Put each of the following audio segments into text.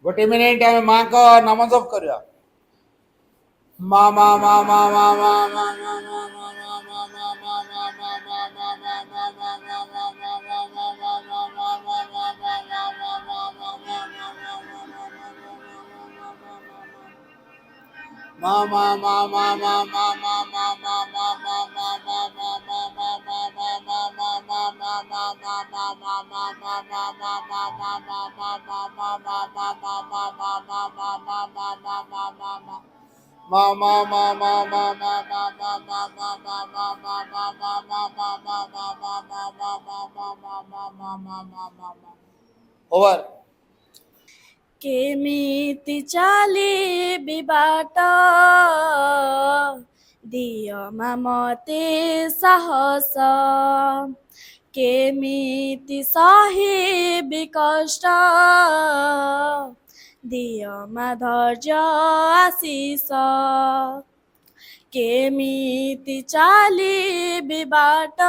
गोटे मिनिट आम माँ को नाम जप करवा मा मा मा मा मा मा मा ओवर केमिति चालिबि बाट दियो मते साहस केमिति सहिबि कष्ट दियो धैर्य आशिष केमिति चालिबि बाट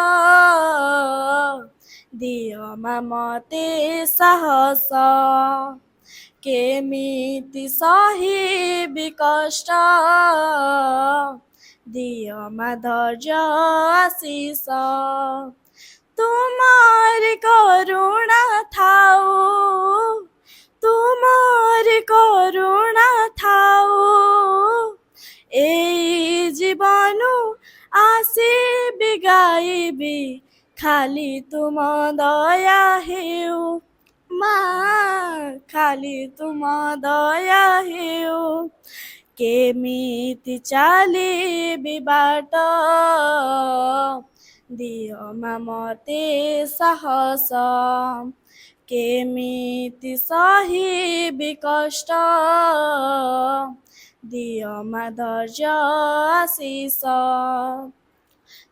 दियो मते साहस केमिति सहिबि कष्ट दियो धैर्य आशिष तुम्हारी करुणा थाऊ तुम्हारी करुणा थाऊ ए जीवनु आसिबि गाइबि खाली तुम दया हेउ माँ खाली तुम दया हेउ केमिति चालिबि बाट दियो मते साहस केमिति सहिबि कष्ट दियो धैर्य आशिष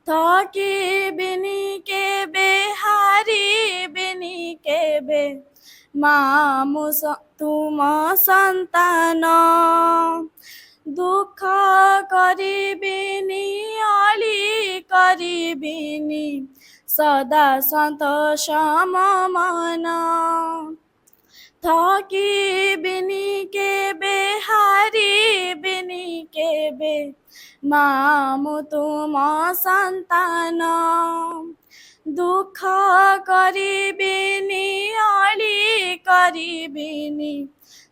थकिबिनि केबे हारिबिनि केबे मामु तुम सन्तान दुख करिबिनि अली करिबिनि सदा सन्तोष मन थकिबिनि केबे हारिबिनि केबे मामु तुम सन्तान दुख करिबिनि अली करिबिनि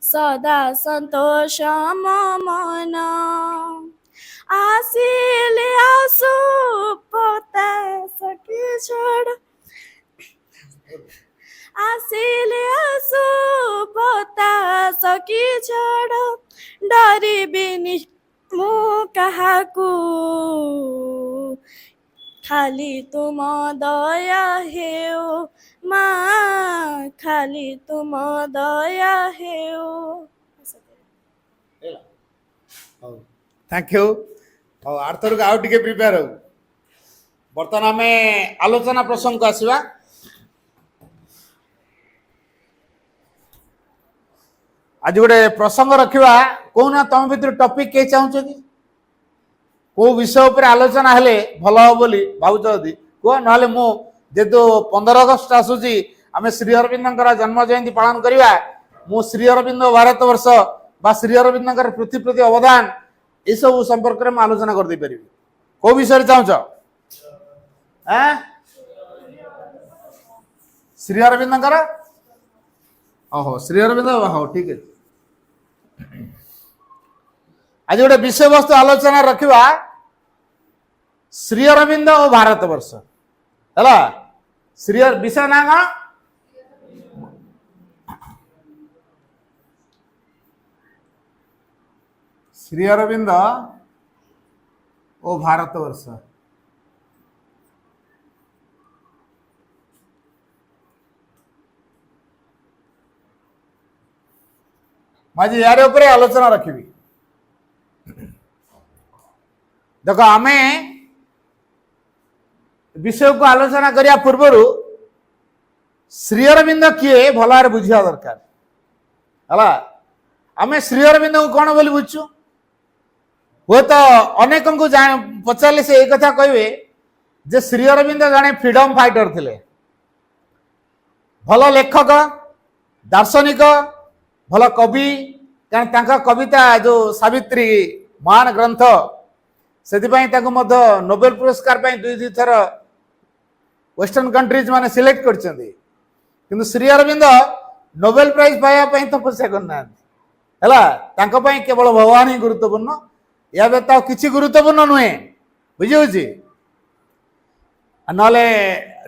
सदा सन्तोष मन आसिले आसु पोता सकी छोड आसिले आसु पोता सकी छोड डरिबिनि मु कहाकू खाली तुम दया हेउ माँ खाली तुम दया हेउ थैंक यू आर्थर को आउ टिके प्रिपेयर हो बर्तमान आम आलोचना प्रसंग को आसवा आज गोटे प्रसंग रखा कौन तुम भर टॉपिक के चाहूच कि को विषय उपर आलोचना हेले भल हो बोली भावुच यदि कह ना मु जेहेतु 15 अगस्ट आसूची आम श्री अरविंद जन्म जयंती पालन करवा मु श्री अरविंद भारत वर्ष बा श्री अरविंद पृथ्वी प्रति अवदान ये सब संपर्क में आलोचना कर दे पारि को विषय चाहूच श्री अरविंद ओहो श्री अरविंद हाँ ठीक है आज गोटे विषय वस्तु आलोचना रखा श्री अरविंद और भारत वर्ष है श्री विषय ना कौन श्री अरविंद और भारत वर्ष आज यार ऊपर आलोचना रखी देख आम विषय को आलोचना करने पूर्व श्री अरविंद किए भल भाव बुझा दरकार है आम श्री अरविंद को कौन बोली बुझु हे तो अनेक को पचारे से एक कथा कहे जे श्री अरविंद जड़े फ्रीडम फाइटर थे भल लेखक दार्शनिक ଭଲ କବି, କାରଣ ତାଙ୍କ କବିତା ଯୋଉ ସାବିତ୍ରୀ ମହାନ ଗ୍ରନ୍ଥ, ସେଥିପାଇଁ ତାଙ୍କୁ ମଧ୍ୟ ନୋବେଲ ପୁରସ୍କାର ପାଇଁ ଦୁଇ ଥର ୱେଷ୍ଟର୍ଣ୍ଣ କଣ୍ଟ୍ରିଜ ମାନେ ସିଲେକ୍ଟ କରିଛନ୍ତି। କିନ୍ତୁ ଶ୍ରୀ ଅରବିନ୍ଦ ନୋବେଲ ପ୍ରାଇଜ ପାଇବା ପାଇଁ ତପସ୍ୟା କରିନାହାନ୍ତି ହେଲା। ତାଙ୍କ ପାଇଁ କେବଳ ଭଗବାନ ହିଁ ଗୁରୁତ୍ୱପୂର୍ଣ୍ଣ, ଏହା ବ୍ୟତୀତ ଆଉ କିଛି ଗୁରୁତ୍ୱପୂର୍ଣ୍ଣ ନୁହେଁ। ବୁଝିହଉଛି? ନହେଲେ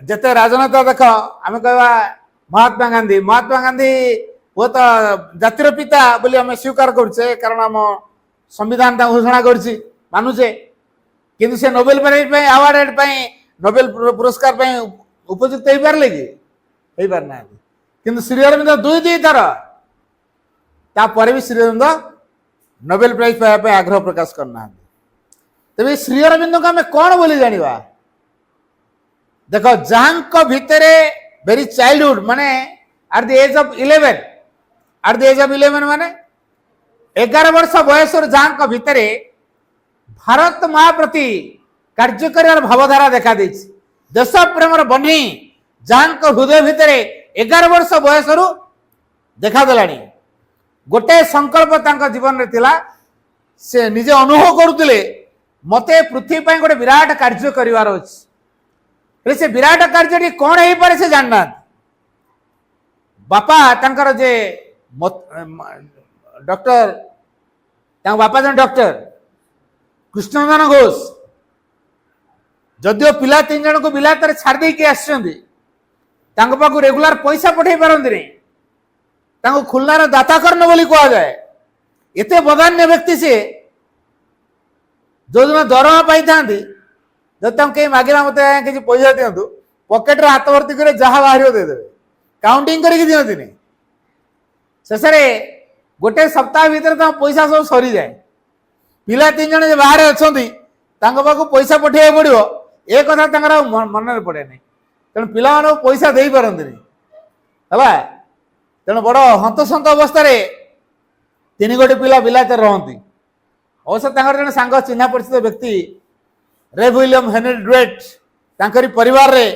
ଯେତେ ରାଜନେତା ଦେଖ, ଆମେ କହିବା ମହାତ୍ମା ଗାନ୍ଧୀ, ମହାତ୍ମା ଗାନ୍ଧୀ ହୁଏତ ଜାତିର ପିତା ବୋଲି ଆମେ ସ୍ୱୀକାର କରୁଛେ, କାରଣ ଆମ ସମ୍ବିଧାନ ତାଙ୍କୁ ଘୋଷଣା କରିଛି, ମାନୁଛେ। କିନ୍ତୁ ସେ ନୋବେଲ ପ୍ରାଇଜ ପାଇଁ, ଆୱାର୍ଡ ପାଇଁ, ନୋବେଲ ପୁରସ୍କାର ପାଇଁ ଉପଯୁକ୍ତ ହେଇପାରିଲେ କି? ହେଇପାରିନାହାନ୍ତି। କିନ୍ତୁ ଶ୍ରୀ ଅରବିନ୍ଦ ଦୁଇ ଥର, ତାପରେ ବି ଶ୍ରୀ ଅରବିନ୍ଦ ନୋବେଲ ପ୍ରାଇଜ ପାଇବା ପାଇଁ ଆଗ୍ରହ ପ୍ରକାଶ କରିନାହାନ୍ତି। ତେବେ ଶ୍ରୀ ଅରବିନ୍ଦଙ୍କୁ ଆମେ କଣ ବୋଲି ଜାଣିବା? ଦେଖ, ଯାହାଙ୍କ ଭିତରେ ଭେରି ଚାଇଲ୍ଡହୁଡ ମାନେ at the age of 11, at the age of 11 ମାନେ 11 ବର୍ଷ ବୟସରୁ ଯାହାଙ୍କ ଭିତରେ ଭାରତ ମା ପ୍ରତି କାର୍ଯ୍ୟ କରିବାର ଭାବଧାରା ଦେଖାଦେଇଛି, ଦେଶ ପ୍ରେମର ବହ୍ନି ଯାହାଙ୍କ ହୃଦୟ ଭିତରେ 11 ବର୍ଷ ବୟସରୁ ଦେଖାଦେଲାଣି। ଗୋଟିଏ ସଂକଳ୍ପ ତାଙ୍କ ଜୀବନରେ ଥିଲା, ସେ ନିଜେ ଅନୁଭବ କରୁଥିଲେ ମତେ ପୃଥିବୀ ପାଇଁ ଗୋଟେ ବିରାଟ କାର୍ଯ୍ୟ କରିବାର ଅଛି। ହେଲେ ସେ ବିରାଟ କାର୍ଯ୍ୟଟି କଣ ହେଇପାରେ ସେ ଜାଣିନାହାନ୍ତି। ବାପା ତାଙ୍କର ଯେ ଡକ୍ଟର, ତାଙ୍କ ବାପା ଜଣେ ଡକ୍ଟର କୃଷ୍ଣନନ୍ଦନ ଘୋଷ, ଯଦିଓ ପିଲା 3 ଜଣଙ୍କୁ ବିଲାତରେ ଛାଡ଼ି ଦେଇକି ଆସିଛନ୍ତି, ତାଙ୍କ ପାଖକୁ ରେଗୁଲାର ପଇସା ପଠେଇ ପାରନ୍ତିନି, ତାଙ୍କୁ ଖୁଲନାର ଦାତାକର୍ଣ୍ଣ ବୋଲି କୁହାଯାଏ। ଏତେ ବଦାନ୍ୟ ବ୍ୟକ୍ତି ସେ, ଯୋଉଦିନ ଦରମା ପାଇଥାନ୍ତି, ଯଦି ତାଙ୍କୁ କେହି ମାଗିଲା ମତେ କିଛି ପଇସା ଦିଅନ୍ତୁ, ପକେଟରେ ହାତ ଭର୍ତ୍ତି କରି ଯାହା ବାହାରିବ ଦେଇଦେବେ, କାଉଣ୍ଟିଂ କରିକି ଦିଅନ୍ତିନି। ଶେଷରେ ଗୋଟେ ସପ୍ତାହ ଭିତରେ ତାଙ୍କ ପଇସା ସବୁ ସରିଯାଏ। ପିଲା 3 ଜଣ ଯେ ବାହାରେ ଅଛନ୍ତି, ତାଙ୍କ ପାଖକୁ ପଇସା ପଠେଇବାକୁ ପଡିବ, ଏ କଥା ତାଙ୍କର ଆଉ ମନରେ ପଡେନି। ତେଣୁ ପିଲାମାନଙ୍କୁ ପଇସା ଦେଇପାରନ୍ତିନି ହେଲା। ତେଣୁ ବଡ ହନ୍ତସନ୍ତ ଅବସ୍ଥାରେ 3 ଗୋଟି ପିଲା ବିଲାତରେ ରହନ୍ତି। ଅବଶ୍ୟ ତାଙ୍କର ଜଣେ ସାଙ୍ଗ, ଚିହ୍ନା ପରିଚିତ ବ୍ୟକ୍ତି ରେଭ୍ ୱିଲିୟମ ହେନରୀ ଡ୍ୱେଟ୍, ତାଙ୍କରି ପରିବାରରେ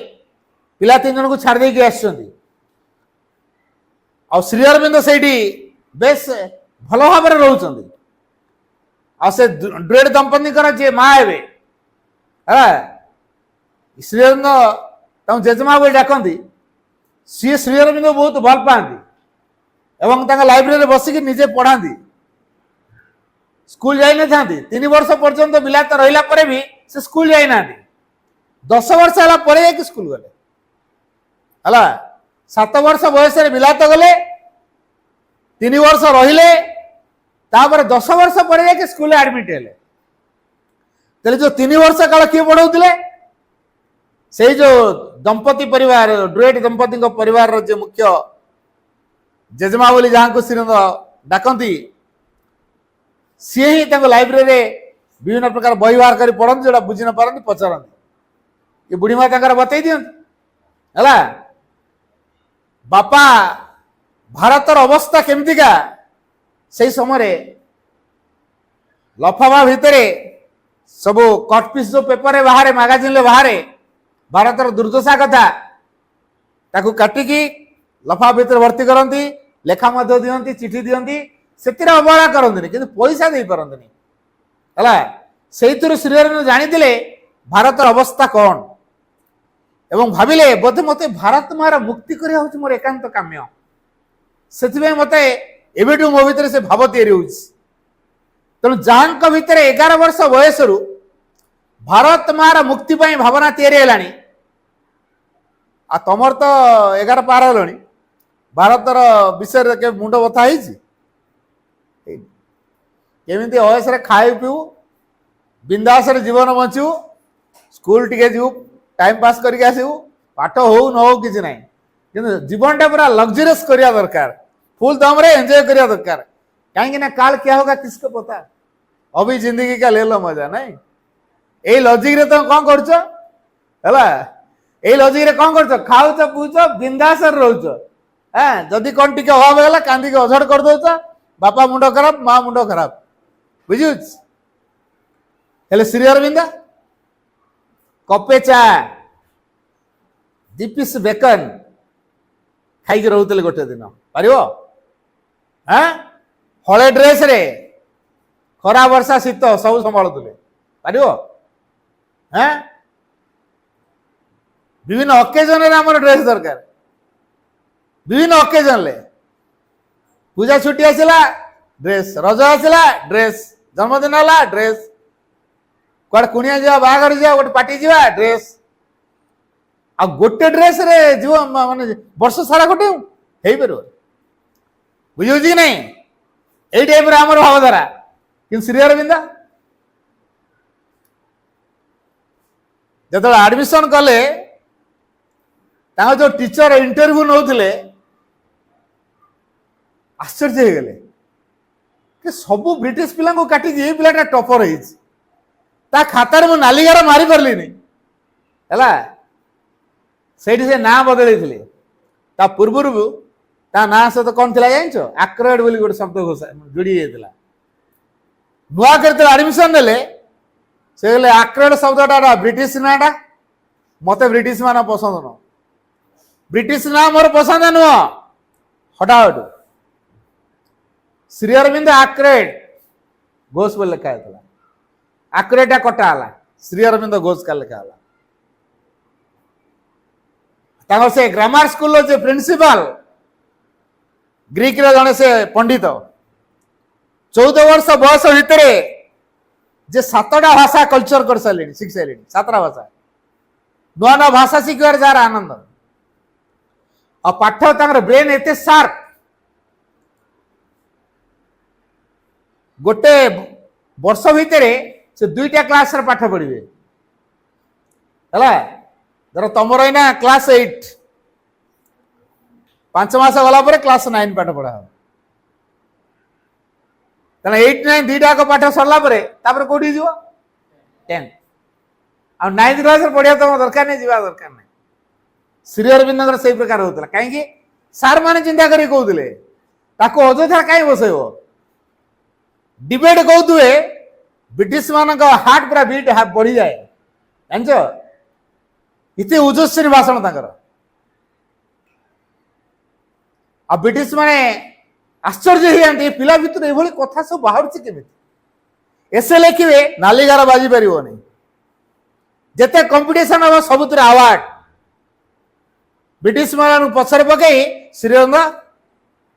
ପିଲା 3 ଜଣଙ୍କୁ ଛାଡ଼ି ଦେଇକି ଆସିଛନ୍ତି। ଆଉ ଶ୍ରୀ ଅରବିନ୍ଦ ସେଇଠି ବେଶ ଭଲ ଭାବରେ ରହୁଛନ୍ତି। ଆଉ ସେ ଡ୍ୱେଟ୍ ଦମ୍ପତିଙ୍କର ଯିଏ ମା ହେବେ ହେଲା, ଶ୍ରୀ ଅରବିନ୍ଦ ତାଙ୍କୁ ଜେଜେମା ବୋଲି ଡାକନ୍ତି, ସିଏ ଶ୍ରୀ ଅରବିନ୍ଦ ବହୁତ ଭଲ ପାଆନ୍ତି ଏବଂ ତାଙ୍କ ଲାଇବ୍ରେରୀରେ ବସିକି ନିଜେ ପଢାନ୍ତି। ସ୍କୁଲ ଯାଇନଥାନ୍ତି, 3 ବର୍ଷ ପର୍ଯ୍ୟନ୍ତ ବିଲାତ ରହିଲା ପରେ ବି ସେ ସ୍କୁଲ ଯାଇନାହାନ୍ତି। 10 ବର୍ଷ ହେଲା ପରେ ଯାଇକି ସ୍କୁଲ ଗଲେ ହେଲା। 7 ବର୍ଷ ବୟସରେ ବିଲାତ ଗଲେ, 3 ବର୍ଷ ରହିଲେ, ତାପରେ 10 ବର୍ଷ ପରେ ଯାଇକି ସ୍କୁଲରେ ଆଡମିଟ ହେଲେ। ତାହେଲେ ଯୋଉ 3 ବର୍ଷ କାଳ କିଏ ପଢଉଥିଲେ? ସେଇ ଯୋଉ ଦମ୍ପତି ପରିବାର, ଡ୍ୱେଟ୍ ଦମ୍ପତିଙ୍କ ପରିବାରର ଯେ ମୁଖ୍ୟ ଜେଜେମା ବୋଲି ଯାହାଙ୍କୁ ଶ୍ରୀଅରବିନ୍ଦ ଡାକନ୍ତି, ସିଏ ହିଁ ତାଙ୍କ ଲାଇବ୍ରେରୀରେ ବିଭିନ୍ନ ପ୍ରକାର ବହି ବାହାର କରି ପଢନ୍ତି, ଯୋଉଟା ବୁଝି ନ ପାରନ୍ତି ପଚାରନ୍ତି, ଏ ବୁଢୀମା ତାଙ୍କର ବତେଇ ଦିଅନ୍ତି ହେଲା। ବାପା ଭାରତର ଅବସ୍ଥା କେମିତିକା, ସେଇ ସମୟରେ ଲଫାଫା ଭିତରେ ସବୁ କଟପିସ୍ ଯୋଉ ପେପରରେ ବାହାରେ, ମାଗାଜିନରେ ବାହାରେ ଭାରତର ଦୁର୍ଦ୍ଦଶା କଥା, ତାକୁ କାଟିକି ଲଫା ଭିତରେ ଭର୍ତ୍ତି କରନ୍ତି, ଲେଖା ମଧ୍ୟ ଦିଅନ୍ତି, ଚିଠି ଦିଅନ୍ତି, ସେଥିରେ ଅବହେଳା କରନ୍ତିନି, କିନ୍ତୁ ପଇସା ଦେଇପାରନ୍ତିନି ହେଲା। ସେଇଥିରୁ ଶ୍ରୀ ଅରବିନ୍ଦ ଜାଣିଥିଲେ ଭାରତର ଅବସ୍ଥା କଣ ଏବଂ ଭାବିଲେ ବୋଧେ ମତେ ଭାରତ ମାର ମୁକ୍ତି କରିବା ହଉଛି ମୋର ଏକାନ୍ତ କାମ୍ୟ। ସେଥିପାଇଁ ମତେ ଏବେଠୁ ମୋ ଭିତରେ ସେ ଭାବ ତିଆରି ହଉଛି। ତେଣୁ ଯାହାଙ୍କ ଭିତରେ 11 ବର୍ଷ ବୟସରୁ ଭାରତ ମାର ମୁକ୍ତି ପାଇଁ ଭାବନା ତିଆରି ହେଲାଣି, ଆଉ ତମର ତ 11 ପାର ହେଲଣି, ଭାରତର ବିଷୟରେ କେବେ ମୁଣ୍ଡ ବଥା ହେଇଛି? କେମିତି ଅୟସରେ ଖାଇ ପିଉ, ବିନ୍ଦାସରେ ଜୀବନ ବଞ୍ଚିବୁ, ସ୍କୁଲ ଟିକେ ଯିବୁ, ଟାଇମ ପାସ୍ କରିକି ଆସିବୁ, ପାଠ ହଉ ନ ହଉ କିଛି ନାହିଁ, କିନ୍ତୁ ଜୀବନଟା ପୁରା ଲକ୍ଜରିୟସ୍ କରିବା ଦରକାର, ଫୁଲ ଦମରେ ଏନ୍ଜୟ କରିବା ଦରକାର। କାହିଁକି ନା କାଲ କିଆ ହୋଗା କିସको ପତା, ଅଭି ଜିନ୍ଦଗି କା ଲେ लो ମଜା। ନାଇଁ, ଏଇ ଲଜିକରେ ତମେ କଣ କରୁଛ ହେଲା, ଏଇ ଲଜିକରେ କଣ କରୁଛ, ଖାଉଛ ପିଉଛ, ବିନ୍ଦାସରେ ରହୁଛ। ଯଦି କଣ ଟିକେ ଅଭାବ ହେଲା କାନ୍ଦିକି ଅଝଟ କରିଦଉଛ, ବାପା ମୁଣ୍ଡ ଖରାପ, ମା ମୁଣ୍ଡ ଖରାପ, ବୁଝୁଛି। ହେଲେ ଶ୍ରୀ ଅରବିନ୍ଦ କପେ ଚା, 2 ପିସ୍ ବେକନ ଖାଇକି ରହୁଥିଲେ ଗୋଟେ ଦିନ, ପାରିବ हाँ हले ड्रेस रे खरा वर्षा शीत सब संभालुले पार हाँ विभिन्न अकेजन आम ड्रेस दरकार विभिन्न अकेजन ले पूजा छुट्टी आसला ड्रेस रज आसला ड्रेस जन्मदिन है ड्रेस कड़े कुणिया जा बाहर जा गोटे पार्टी जा ड्रेस आ गोटे ड्रेस रे जीव माने वर्ष सारा गोटे हो पार बुझे कि नहीं यही टाइप आम भावधारा कि श्री अरविंद जो एडमिशन कले जो टीचर इंटरव्यू नौले आश्चर्य हो गले कि सबू ब्रिटिश पिला को काटी ये पिलाटा टपर है खातार मु नालीगार मारी पार्ली है से ना बदल पूर्व ता ना सहित कौन थी जान आक्रोड बोली गोटे शब्द घोषा जोड़ी जाता नुआ कर एडमिशन ने से कहले आक्रोड शब्दटा ब्रिटिश नाटा मत ब्रिटिश मान पसंद न ब्रिटिश ना मोर पसंद नुह हटाहट श्री अरविंद आक्रेड घोष बोल लिखा है आक्रेटा कटाला श्री अरविंद घोष का लिखा से ग्रामर स्कूल जो प्रिंसिपल ग्रीक रे जने से पंडित 14 वर्ष बयस भितर जे 7टा भाषा कल्चर कर सारे शिख सारे 7टा भाषा नुआ नुआ भाषा शिखर जार आनंद और पाठ ब्रेन एते शार्प गोटे वर्ष भितर से 2टा क्लास रे पाठ पढ़े है तुम रही क्लास 8 5 मास गला पर क्लास 9 पाठ पढ़ा हो 8 9 2टा पाठ सरला कौटी जीव 10 आ 9th क्लास पढ़िया तुम दरकार नहीं जीवा दरकार नहीं श्री अरविंद से प्रकार होता कहीं सार मैंने चिंता कर कहते अଯଥା कहीं बसैब डिबेट कहते ब्रिटिश मान हार्ट पूरा बीट बढ़ी जाए जान इतने ओजस्वी भाषण आ ब्रिटिश माने आश्चर्य हो जाती पिला भितर ये कथा सब बाहर केमी एसे लिखे नालीगार बाजी पार जिते कंपिटिशन हम सब अवार्ड ब्रिटिश मान पछरे पकई श्रीरंग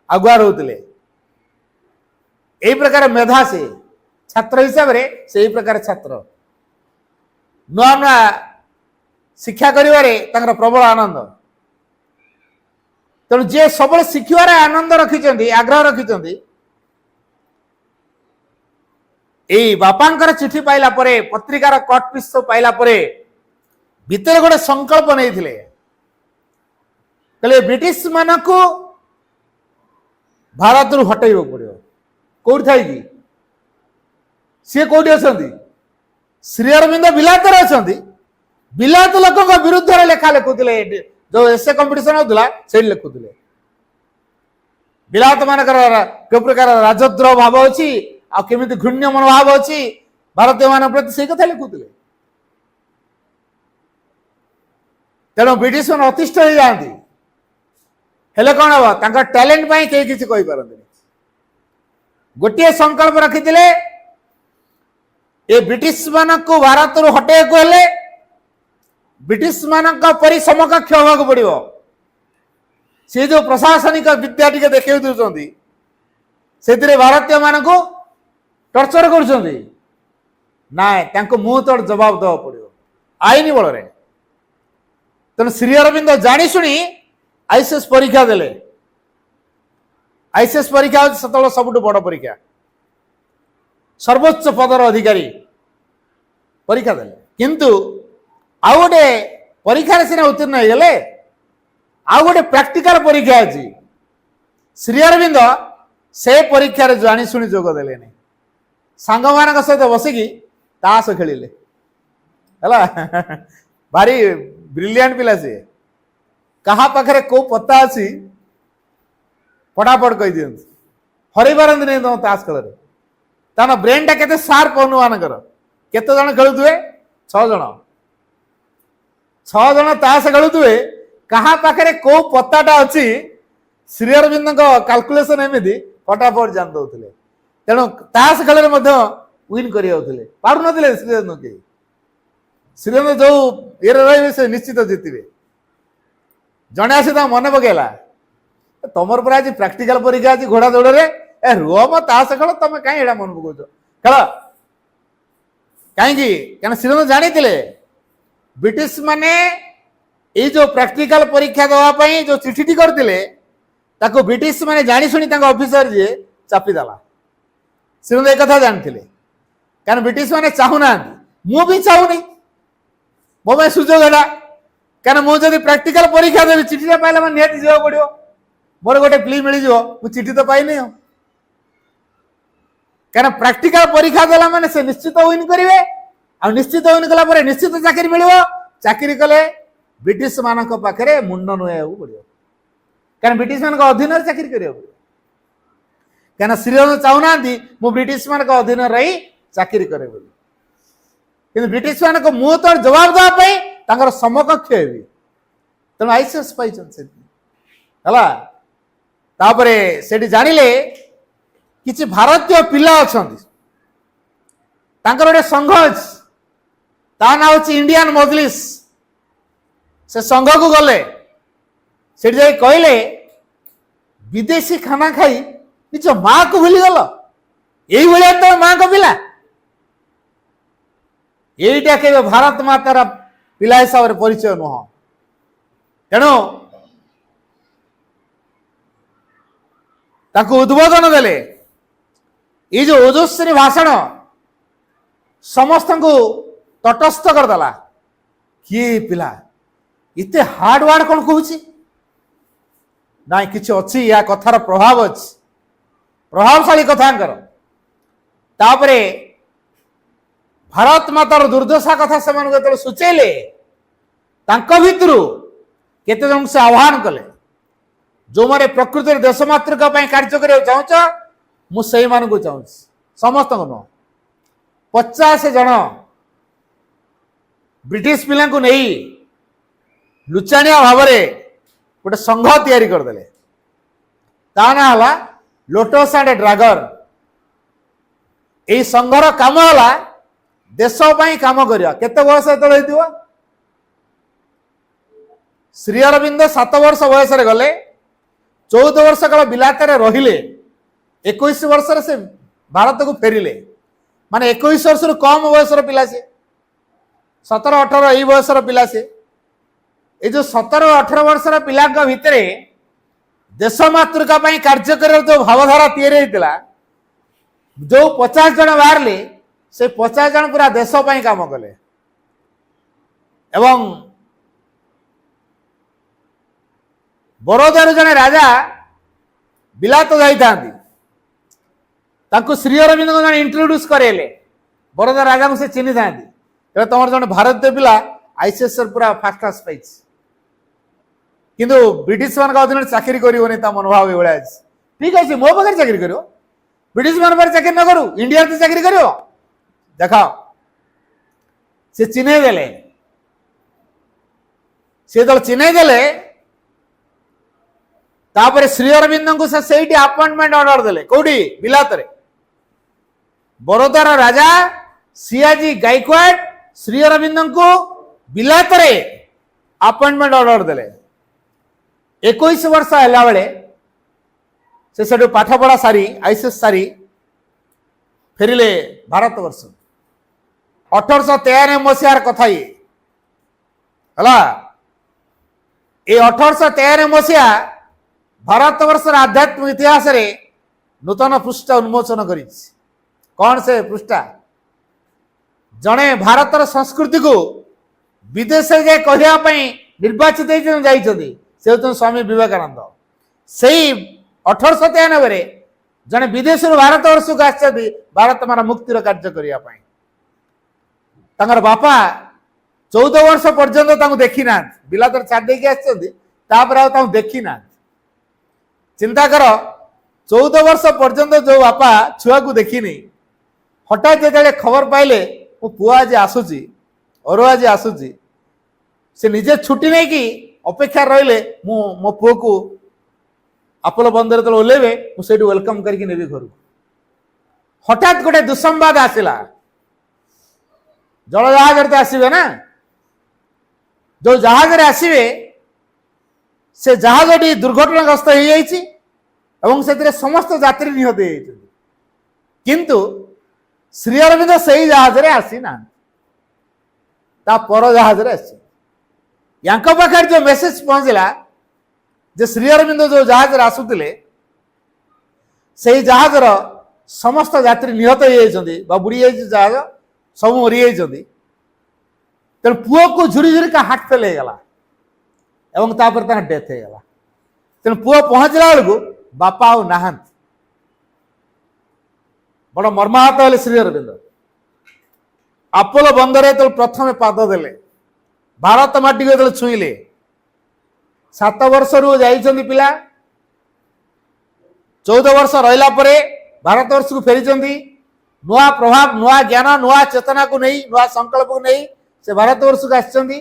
आगुआ रोते यही प्रकार मेधा से छात्र हिसाब से प्रकार छात्र नुआ नुआ शिक्षा कर प्रबल आनंद तेणु जे सब शिखार आनंद रखिंट आग्रह रखिंट बापांकर चिठी पाइला परे पत्रिकार कट पिस पाइला परे भितर गोटे संकल्प नहीं कहले ब्रिटिश मान को भारत रु हटाइब पड़ो कौट थी कि सी कौटी अच्छा श्री अरविंद बिलातर अच्छा बिलात लोक विरुद्ध लेखा लिखुले जो एसे कंपिटिशन होता से लिखुले बिलात मान प्रकार राजद्रोह भाव अच्छी आमी घृण्य मनोभाव अच्छी भारतीय मान प्रति से कथा लिखुले तेणु ब्रिटिश मान अतिष्ठ हो जाती हेले कौन हम टैलेंट कहीं किसी कहींपारती गोटे संकल्प रखिते ये ब्रिटिश मान को भारत रु हटे को हेले ब्रिटिश मान परी समकक्ष होगा पड़ो सी जो प्रशासनिक विद्या टी देखा दूसरी से भारतीय मान को टर्चर कर मुंह तोड़ जवाब देवा पड़ो आईन बल तेणु श्री अरविंद जाशुणी आईसीएस परीक्षा देले आईसीएस परीक्षा से सबुठ बड़ परीक्षा सर्वोच्च पदर अधिकारी परीक्षा देले किंतु आउ गोटे परीक्षा सीना उत्तीर्ण हो गले आउ गोटे प्रैक्टिकल परीक्षा अच्छी श्री अरविंद से परीक्षा जाशुणी जोग देले सांग मान सहित बसिकी ताश खेलिले भारी ब्रिलियंट पिला सी कहा पाखे को पत्ता अच्छी फटाफट कही दिखती हर पारती नहीं तुम ताश खेल तार ब्रेन टा केते शार्प अनुमानकर केते जन खेलुए 6 जन ताश खेलुए कहा पाखे को पत्ताटा अच्छी श्री अरविंद कैलकुलेशन एमती फटाफट जान दौले तेणु ताश खेल विन कर पार न श्रीरेन्द्र के श्रीरेन्द्र जो ये रही से निश्चित जितबे जड़े आसी मन पकेला तुम पर आज प्राक्टिकल परीक्षा आज घोड़ा दौड़ रे ए रुह म ताश खेल तुम कहीं मन पकाच खेल कहीं श्रीरेन्द्र जानी ब्रिटिश माने ये जो प्रैक्टिकल परीक्षा दवाई जो चिठी करते ब्रिटिश माने जानी शुणी ऑफिसर जी चापीदेला श्रीरेन्द्र एक कथा जानते कारण ब्रिटिश माने चाहूना मु भी चाहूनी मो मैं सुजोग है कारण मुझे प्रैक्टिकल परीक्षा देवी चिठी पाइले मैं निहत जा पड़ो मोर गोटे प्ली मिल जाए चिठी तो पाइनी कारण प्रैक्टिकल परीक्षा देला माने से निश्चित विन करेंगे आ निश्चित विन कला निश्चित चाकरी मिल चाकरी कले ब्रिटिश मान पाखे मुंड नुआ पड़ो कारण ब्रिटिश मान अधीन चाकरी करा क्या श्रीरेन्द्र चाहूना मु ब्रिटिश मान अधीन रही चाकरी करे कि ब्रिटिश मान मुँह तो जवाब देवाई समकक्ष हेबी तेणु आईसीएस पाई है जानिले किसी भारतीय पिला अच्छा गोटे संघ अच्छी ता ना हूँ इंडियन मजलिस से संघ को गले से कहले विदेशी खाना खाई निज माँ को भूलीगल यही भाया तो माँ को पिला यहीटा के भारत मातार पिला हिसाब से परिचय नुह तेणु उद्बोधन देले ये जो ओजस्वी भाषण समस्त को तटस्थ करदेला किए पिला इते हार्ड वार्ड कौन कहूँ ना कि अच्छी या कथार प्रभाव अच्छी प्रभावशाली कथांकर तापरे भारत मातार दुर्दशा कथा से सूचेले भितर केते जन से आह्वान कले जो मारे प्रकृति देशमातृका कार्य करने चाहूच मुझे चाहूँ समस्त नुह 50 जन ब्रिटिश पिला नहीं लुचाणिया भाव गोटे संघ तैयारी करदे ता ना है लोटस एंड ड्रैगन यही संघर काम है देशपाई काम करवा केते बयस जो श्री अरविंद 7 वर्ष बयस गले 14 वर्ष काल बिलात रहिले 21 वर्ष से भारत को फेरिले माने 21 वर्ष कम बयस पिला से 17-18 यही बयस पिला से ये जो 17-18 वर्ष पिला भितर देश मातृका कार्य कर जो भावधारा या जो 50 जन बाहर से 50 जन पूरा देशपाई काम कले एवं बड़ोदार जने राजा बिलात जाता श्री अरविंद को जन इंट्रोड्यूस करेले बड़ोदा राजा को से चिन्ह था तुम जन भारतीय पिला आईसीएस पूरा फास्ट क्लास पाई किंतु ब्रिटिश मान अधीन चाकरी करनी मनोभाव ये ठीक अच्छे मो पाखे चाकरी कर ब्रिटिश मान चाकरी न करू इंडिया तो चाकरी कर देख से चिन्ह देले से जो चिन्ह देले तापर श्री अरविंद को से अपॉइंटमेंट ऑर्डर देले कौटी बिलात बड़ोदार राजा सियाजी गायकवाड़ श्री अरविंद को बिलात अपॉइंटमेंट ऑर्डर देले 21 वर्ष है बेले से पाठ पढ़ा सारी आईसीएस सारी फेरिले भारत वर्ष 1893 मसीहार कथा ये 1893 मसीहा भारत वर्ष आध्यात्मिक इतिहास रे नूतन पृष्ठ उन्मोचन कर कौन से पृष्ठा जड़े भारतर संस्कृति को विदेश जाए कहवाई निर्वाचित से स्वामी विवेकानंद से 1893 जड़े विदेश भारत वर्ष को आसती भारत मार मुक्तिर कार्य करने बापा 14 वर्ष पर्यंत देखी ना बिलात छाड़ देकी देखी ना चिंता कर 14 वर्ष पर्यंत जो बापा छुआ को देखनी हठात जो खबर पाइले मो पुआ आज आसूची और आज आसूची से निजे छुट्टी नहीं कि अपेक्षा रहिले मो पुओ को ଆପୋଲୋ ବନ୍ଦରରେ ଯେତେବେଳେ ଓହ୍ଲେଇବେ ମୁଁ ସେଇଠୁ ୱେଲକମ୍ କରିକି ନେବି ଘରକୁ। ହଠାତ୍ ଗୋଟେ ଦୁଃସମ୍ବାଦ ଆସିଲା, ଜଳଜାହାଜରେ ତ ଆସିବେ ନା, ଯୋଉ ଜାହାଜରେ ଆସିବେ ସେ ଜାହାଜଟି ଦୁର୍ଘଟଣାଗ୍ରସ୍ତ ହେଇଯାଇଛି ଏବଂ ସେଥିରେ ସମସ୍ତ ଯାତ୍ରୀ ନିହତ ହେଇଯାଇଛନ୍ତି। କିନ୍ତୁ ଶ୍ରୀ ଅରବିନ୍ଦ ସେଇ ଜାହାଜରେ ଆସିନାହାନ୍ତି, ତା ପର ଜାହାଜରେ ଆସିଛନ୍ତି। ୟାଙ୍କ ପାଖରେ ଯୋଉ ମେସେଜ ପହଞ୍ଚିଲା ଯେ ଶ୍ରୀ ଅରବିନ୍ଦ ଯୋଉ ଜାହାଜରେ ଆସୁଥିଲେ ସେଇ ଜାହାଜର ସମସ୍ତ ଯାତ୍ରୀ ନିହତ ହେଇଯାଇଛନ୍ତି ବା ବୁଡ଼ି ଯାଇଛି ଜାହାଜ, ସବୁ ମରିଯାଇଛନ୍ତି। ତେଣୁ ପୁଅକୁ ଝୁରି ଝୁରିକା ହାର୍ଟ ଫେଲ୍ ହେଇଗଲା ଏବଂ ତାପରେ ତାଙ୍କ ଡେଥ୍ ହେଇଗଲା। ତେଣୁ ପୁଅ ପହଞ୍ଚିଲା ବେଳକୁ ବାପା ଆଉ ନାହାନ୍ତି। ବଡ଼ ମର୍ମାହତ ହେଲେ ଶ୍ରୀ ଅରବିନ୍ଦ। ଆପୋଲୋ ବନ୍ଦରରେ ଯେତେବେଳେ ପ୍ରଥମେ ପାଦ ଦେଲେ, ଭାରତ ମାଟିକୁ ଯେତେବେଳେ ଛୁଇଁଲେ, 7 ବର୍ଷରୁ ଯାଇଛନ୍ତି ପିଲା, 14 ବର୍ଷ ରହିଲା ପରେ ଭାରତ ବର୍ଷକୁ ଫେରିଛନ୍ତି। ନୂଆ ପ୍ରଭାବ, ନୂଆ ଜ୍ଞାନ, ନୂଆ ଚେତନାକୁ ନେଇ, ନୂଆ ସଂକଳ୍ପକୁ ନେଇ ସେ ଭାରତ ବର୍ଷକୁ ଆସିଛନ୍ତି।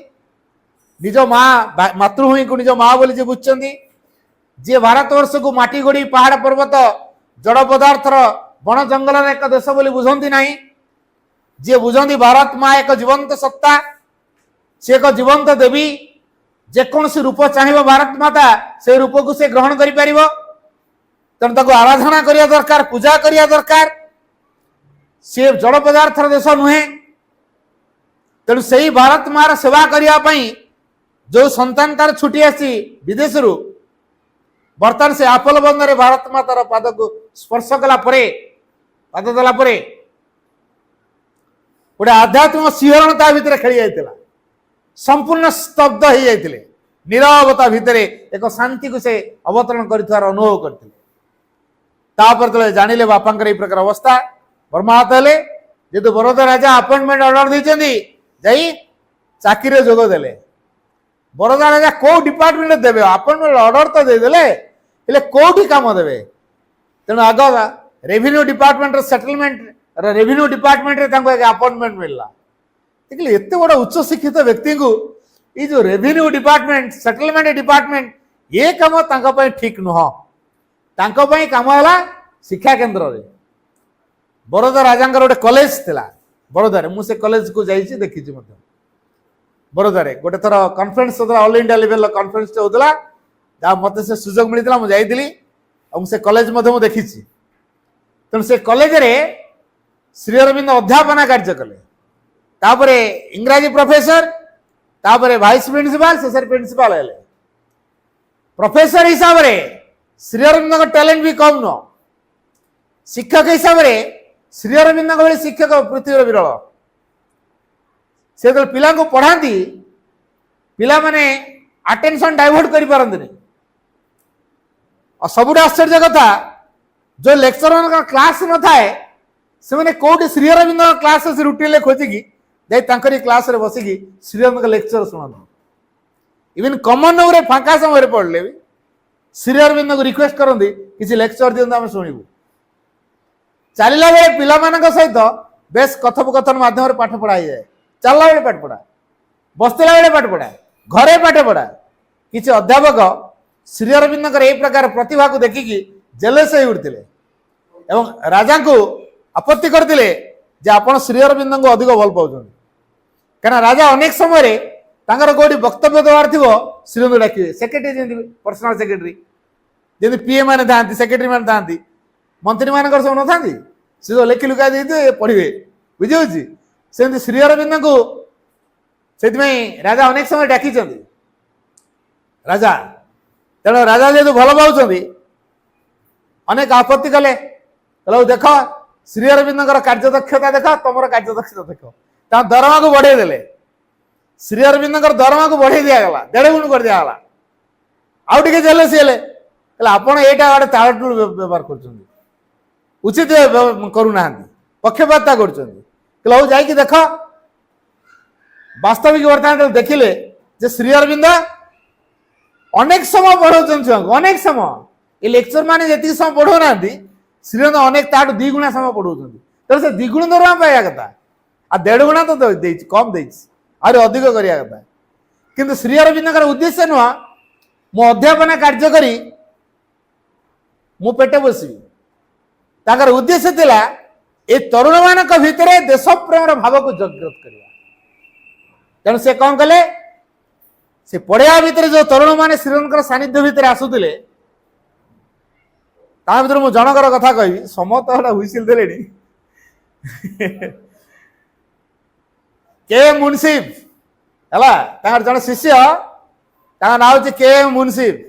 ନିଜ ମା ମାତୃଭୂମିକୁ ନିଜ ମା ବୋଲି ଯିଏ ବୁଝିଛନ୍ତି, ଯିଏ ଭାରତ ବର୍ଷକୁ ମାଟି ଗୋଡ଼ି ପାହାଡ଼ ପର୍ବତ ଜଡ଼ ପଦାର୍ଥର ବଣ ଜଙ୍ଗଲର ଏକ ଦେଶ ବୋଲି ବୁଝନ୍ତି ନାହିଁ, ଯିଏ ବୁଝନ୍ତି ଭାରତ ମା ଏକ ଜୀବନ୍ତ ସତ୍ତା, ସେ ଏକ ଜୀବନ୍ତ ଦେବୀ, ଯେକୌଣସି ରୂପ ଚାହିଁବ ଭାରତ ମାତା ସେ ରୂପକୁ ସେ ଗ୍ରହଣ କରିପାରିବ। ତେଣୁ ତାକୁ ଆରାଧନା କରିବା ଦରକାର, ପୂଜା କରିବା ଦରକାର। ସେ ଜଡ଼ ପଦାର୍ଥର ଦେଶ ନୁହେଁ। ତେଣୁ ସେଇ ଭାରତ ମାର ସେବା କରିବା ପାଇଁ ଯୋଉ ସନ୍ତାନ ତାର ଛୁଟି ଆସିଛି ବିଦେଶରୁ, ବର୍ତ୍ତମାନ ସେ ଆପୋଲୋ ବନ୍ଦରରେ ଭାରତ ମାତାର ପାଦକୁ ସ୍ପର୍ଶ କଲା ପରେ, ପାଦ ଦେଲା ପରେ ଗୋଟେ ଆଧ୍ୟାତ୍ମିକ ଶିହରଣ ତା ଭିତରେ ଖେଳି ଯାଇଥିଲା। ସମ୍ପୂର୍ଣ୍ଣ ସ୍ତବ୍ଧ ହେଇଯାଇଥିଲେ, ନିରବତା ଭିତରେ ଏକ ଶାନ୍ତିକୁ ସେ ଅବତରଣ କରିଥିବାର ଅନୁଭବ କରିଥିଲେ। ତାପରେ ଯେତେବେଳେ ଜାଣିଲେ ବାପାଙ୍କର ଏଇ ପ୍ରକାର ଅବସ୍ଥା, ମର୍ମାହତ ହେଲେ। ଯେହେତୁ ବରୋଦ ରାଜା ଆପଏଣ୍ଟମେଣ୍ଟ ଅର୍ଡର ଦେଇଛନ୍ତି, ଯାଇ ଚାକିରିରେ ଯୋଗ ଦେଲେ। ବରୋଦା ରାଜା କୋଉ ଡିପାର୍ଟମେଣ୍ଟ ଦେବେ? ଆପଏଣ୍ଟମେଣ୍ଟ ଅର୍ଡର ତ ଦେଇଦେଲେ, ହେଲେ କୋଉଠି କାମ ଦେବେ? ତେଣୁ ଆଗ ରେଭିନ୍ୟୁ ଡିପାର୍ଟମେଣ୍ଟର ସେଟଲମେଣ୍ଟ, ରେଭିନ୍ୟୁ ଡିପାର୍ଟମେଣ୍ଟରେ ତାଙ୍କୁ ଆପଏଣ୍ଟମେଣ୍ଟ ମିଳିଲା। ଦେଖିଲେ ଏତେ ବଡ଼ ଉଚ୍ଚ ଶିକ୍ଷିତ ବ୍ୟକ୍ତିଙ୍କୁ ଏଇ ଯୋଉ ରେଭିନ୍ୟୁ ଡିପାର୍ଟମେଣ୍ଟ, ସେଟଲମେଣ୍ଟ ଡିପାର୍ଟମେଣ୍ଟ, ଏ କାମ ତାଙ୍କ ପାଇଁ ଠିକ ନୁହଁ। ତାଙ୍କ ପାଇଁ କାମ ହେଲା ଶିକ୍ଷା କେନ୍ଦ୍ରରେ। ବରୋଦା ରାଜାଙ୍କର ଗୋଟେ କଲେଜ ଥିଲା ବରୋଦାରେ, ମୁଁ ସେ କଲେଜକୁ ଯାଇଛି, ଦେଖିଛି ମଧ୍ୟ। ବରୋଦାରେ ଗୋଟେ ଥର କନଫରେନ୍ସ ହେଉଥିଲା, ଅଲ୍ ଇଣ୍ଡିଆ ଲେଭେଲର କନଫରେନ୍ସ ହେଉଥିଲା, ଯାହା ମୋତେ ସେ ସୁଯୋଗ ମିଳିଥିଲା, ମୁଁ ଯାଇଥିଲି ଏବଂ ସେ କଲେଜ ମଧ୍ୟ ମୁଁ ଦେଖିଛି। ତେଣୁ ସେ କଲେଜରେ ଶ୍ରୀ ଅରବିନ୍ଦ ଅଧ୍ୟାପନା କାର୍ଯ୍ୟ କଲେ। ତାପରେ ଇଂରାଜୀ ପ୍ରଫେସର, ତାପରେ ଭାଇସ୍ ପ୍ରିନ୍ସିପାଲ, ଶେଷରେ ପ୍ରିନ୍ସିପାଲ ହେଲେ। ପ୍ରଫେସର ହିସାବରେ ଶ୍ରୀ ଅରବିନ୍ଦଙ୍କ ଟ୍ୟାଲେଣ୍ଟ ବି କମ୍ ନୁହଁ। ଶିକ୍ଷକ ହିସାବରେ ଶ୍ରୀ ଅରବିନ୍ଦଙ୍କ ଭଳି ଶିକ୍ଷକ ପୃଥିବୀର ବିରଳ। ସେ ଯେତେବେଳେ ପିଲାଙ୍କୁ ପଢ଼ାନ୍ତି, ପିଲାମାନେ ଆଟେନସନ ଡାଇଭର୍ଟ କରିପାରନ୍ତିନି। ଆଉ ସବୁଠୁ ଆଶ୍ଚର୍ଯ୍ୟ କଥା, ଯୋଉ ଲେକ୍ଚର ମାନଙ୍କର କ୍ଲାସ ନଥାଏ, ସେମାନେ କୋଉଠି ଶ୍ରୀ ଅରବିନ୍ଦଙ୍କ କ୍ଲାସ ସେ ରୁଟିନରେ ଖୋଜିକି ଯାଇ ତାଙ୍କରି କ୍ଲାସରେ ବସିକି ଶ୍ରୀ ଅରବିନ୍ଦଙ୍କ ଲେକ୍ଚର ଶୁଣନ୍ତି। ଇଭେନ୍ କମନ ରୁମରେ ଫାଙ୍କା ସମୟରେ ପଢ଼ିଲେ ବି ଶ୍ରୀ ଅରବିନ୍ଦଙ୍କୁ ରିକ୍ୱେଷ୍ଟ କରନ୍ତି, କିଛି ଲେକ୍ଚର ଦିଅନ୍ତୁ, ଆମେ ଶୁଣିବୁ। ଚାଲିଲା ବେଳେ ପିଲାମାନଙ୍କ ସହିତ ବେଶ କଥୋପକଥନ ମାଧ୍ୟମରେ ପାଠ ପଢ଼ା ହେଇଯାଏ। ଚାଲିଲା ବେଳେ ପାଠ ପଢ଼ା, ବସିଥିଲା ବେଳେ ପାଠ ପଢ଼ା, ଘରେ ପାଠ ପଢ଼ା। କିଛି ଅଧ୍ୟାପକ ଶ୍ରୀ ଅରବିନ୍ଦଙ୍କର ଏଇ ପ୍ରକାର ପ୍ରତିଭାକୁ ଦେଖିକି ଜେଲସ୍ ହେଇ ଉଠିଥିଲେ ଏବଂ ରାଜାଙ୍କୁ ଆପତ୍ତି କରିଥିଲେ ଯେ ଆପଣ ଶ୍ରୀ ଅରବିନ୍ଦଙ୍କୁ ଅଧିକ ଭଲ ପାଉଛନ୍ତି। କାରଣ ରାଜା ଅନେକ ସମୟରେ ତାଙ୍କର କୋଉଠି ବକ୍ତବ୍ୟ ଦେବାର ଥିବ, ଶ୍ରୀଅରବିନ୍ଦ ଡାକିବେ। ସେକ୍ରେଟାରୀ ଯେମିତି ପର୍ସନାଲ ସେକ୍ରେଟାରୀ, ଯେମିତି ପିଏ ମାନେ ଥାନ୍ତି, ସେକ୍ରେଟାରୀ ମାନେ ଥାନ୍ତି, ମନ୍ତ୍ରୀ ମାନଙ୍କର ସବୁ ନଥାନ୍ତି, ସେ ସବୁ ଲେଖି ଲୁକା ଦେଇଥିବେ, ପଢିବେ, ବୁଝିହଉଛି। ସେମିତି ଶ୍ରୀ ଅରବିନ୍ଦଙ୍କୁ ସେଥିପାଇଁ ରାଜା ଅନେକ ସମୟ ଡାକିଛନ୍ତି। ରାଜା ତେଣୁ ରାଜା ଯେହେତୁ ଭଲ ପାଉଛନ୍ତି, ଅନେକ ଆପତ୍ତି କଲେ। କହିଲେ ଦେଖ, ଶ୍ରୀ ଅରବିନ୍ଦଙ୍କର କାର୍ଯ୍ୟଦକ୍ଷତା ଦେଖ, ତମର କାର୍ଯ୍ୟଦକ୍ଷତା ଦେଖ। ତାଙ୍କ ଦରମାକୁ ବଢେଇ ଦେଲେ। ଶ୍ରୀ ଅରବିନ୍ଦଙ୍କର ଦରମାକୁ ବଢେଇ ଦିଆଗଲା, 1.5 ଗୁଣ କରିଦିଆଗଲା। ଆଉ ଟିକେ ଜେଲସି ହେଲେ, କହିଲେ ଆପଣ ଏଇଟା ଗୋଟେ ତାଳଟୁଳ ବ୍ୟବହାର କରୁଛନ୍ତି, ଉଚିତ କରୁନାହାନ୍ତି, ପକ୍ଷପାତତା କରୁଛନ୍ତି। କହିଲେ ହଉ ଯାଇକି ଦେଖ। ବାସ୍ତବିକ ବର୍ତ୍ତମାନ ଦେଖିଲେ ଯେ ଶ୍ରୀ ଅରବିନ୍ଦ ଅନେକ ସମୟ ପଢଉଛନ୍ତି ଛୁଆଙ୍କୁ, ଅନେକ ସମୟ। ଏ ଲେକ୍ଚର ମାନେ ଯେତିକି ସମୟ ପଢଉନାହାନ୍ତି, ଶ୍ରୀ ଅରବିନ୍ଦ ଅନେକ ତାଠୁ 2 ଗୁଣା ସମୟ ପଢଉଛନ୍ତି। ତେଣୁ ସେ 2 ଗୁଣ ଦରମା ପାଇବା କଥା, ଆଉ 1.5 ଗୁଣା ତ ଦେଇଛି, କମ ଦେଇଛି, ଆହୁରି ଅଧିକ କରିବା କଥା। କିନ୍ତୁ ଶ୍ରୀ ଅରବିନ୍ଦଙ୍କର ଉଦ୍ଦେଶ୍ୟ ନୁହଁ ମୁଁ ଅଧ୍ୟାପନା କାର୍ଯ୍ୟ କରି मु पेटे बसबी ताकर उद्देश्य थिला ए तरुण मानक भितरे देश प्रेम भाव को जागृत करवा तेणु से कौन कले से पढ़िया भितर जो तरुण माने श्रीरंगर सानिध्य भितर आसुले ता भर मु जनकर कथा कहि समत हुइसिल देले के मुंसिफ है तार जन शिष्य ता ना हूँ के मुंसिफ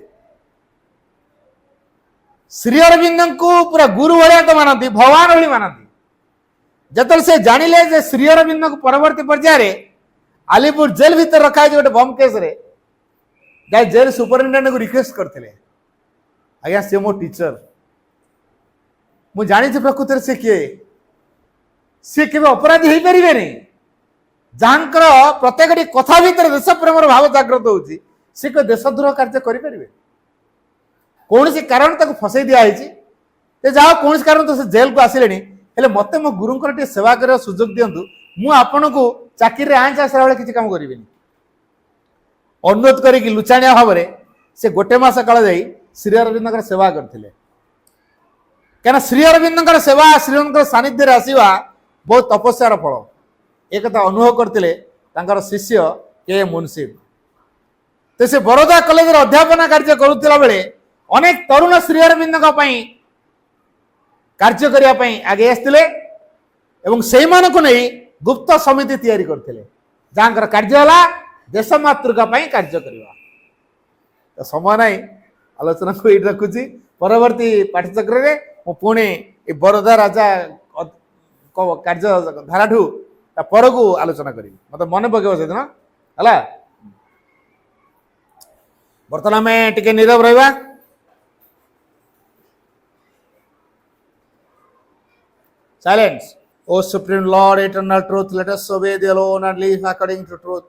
श्री अरविंद को पूरा गुरु भाया तो मानती भगवान भाई मानती जतल से जानिले जे श्री अरविंद को परवर्ती पर्यायर आलीपुर जेल भीतर रखा है गोटे बम केस रे जाए जेल सुपरिटेडेंट को रिक्वेस्ट करते आज्ञा सी मो टीचर मु जानी प्रकृति से किए सी के अपराधी हो पारे नहीं जहाँकर प्रत्येक कथा भितर देश प्रेम भाव जागृत होची सी को देशद्रोह कार्य करें कौन सी कारण तक फसई दिखाई जाओ कौन कारण तो से जेल को आसिले हेले मते मो गुरुंकर टे सेवा कर सुजोग दिंतु मु आपण को चाकरी आँच आसला बेले किसी काम करी अनुरोध करी लुचाणिया भाव से गोटे मस काल जा श्री अरविंद सेवा करते क्या श्री अरविंद सेवा श्रीरंग सानिध्य आसवा बहुत तपस्यार फल एक अनुभव करते शिष्य के मुंशी तो से बरोदा कॉलेज अध्यापना कार्य करुला बेले अनेक तरुण श्री अरविंद कार्य करने आगे आसते से नहीं गुप्त समिति तैयारी करते जहाँ कार्य है देश मातृका कार्य करवा तो समय ना आलोचना को ये रखुची परवर्ती पाठ्यचक्र पुणी बरोदा राजा कार्य धाराठू पर को आलोचना करी मतलब मन पकेब से दिन है बर्तमान आम टे नीरव रहा Silence. O Supreme Lord, eternal truth, let us obey thee alone and live according to truth.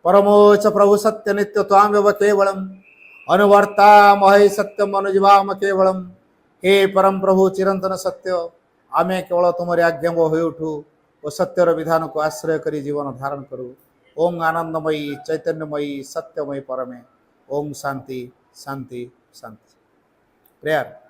Paramocha Prabhu Satya Nitya Tvam Yava Kevalam. Anuvarta Mahi Satyam Anujivama Kevalam. हे परम प्रभु चिरंतन सत्य आमे केवल तुमरी आज्ञा हो उठू और सत्यर विधान को आश्रय करी जीवन धारण करू ओम आनंदमयी चैतन्यमयी सत्यमयी परमे ओम शांति शांति शांति प्रेयर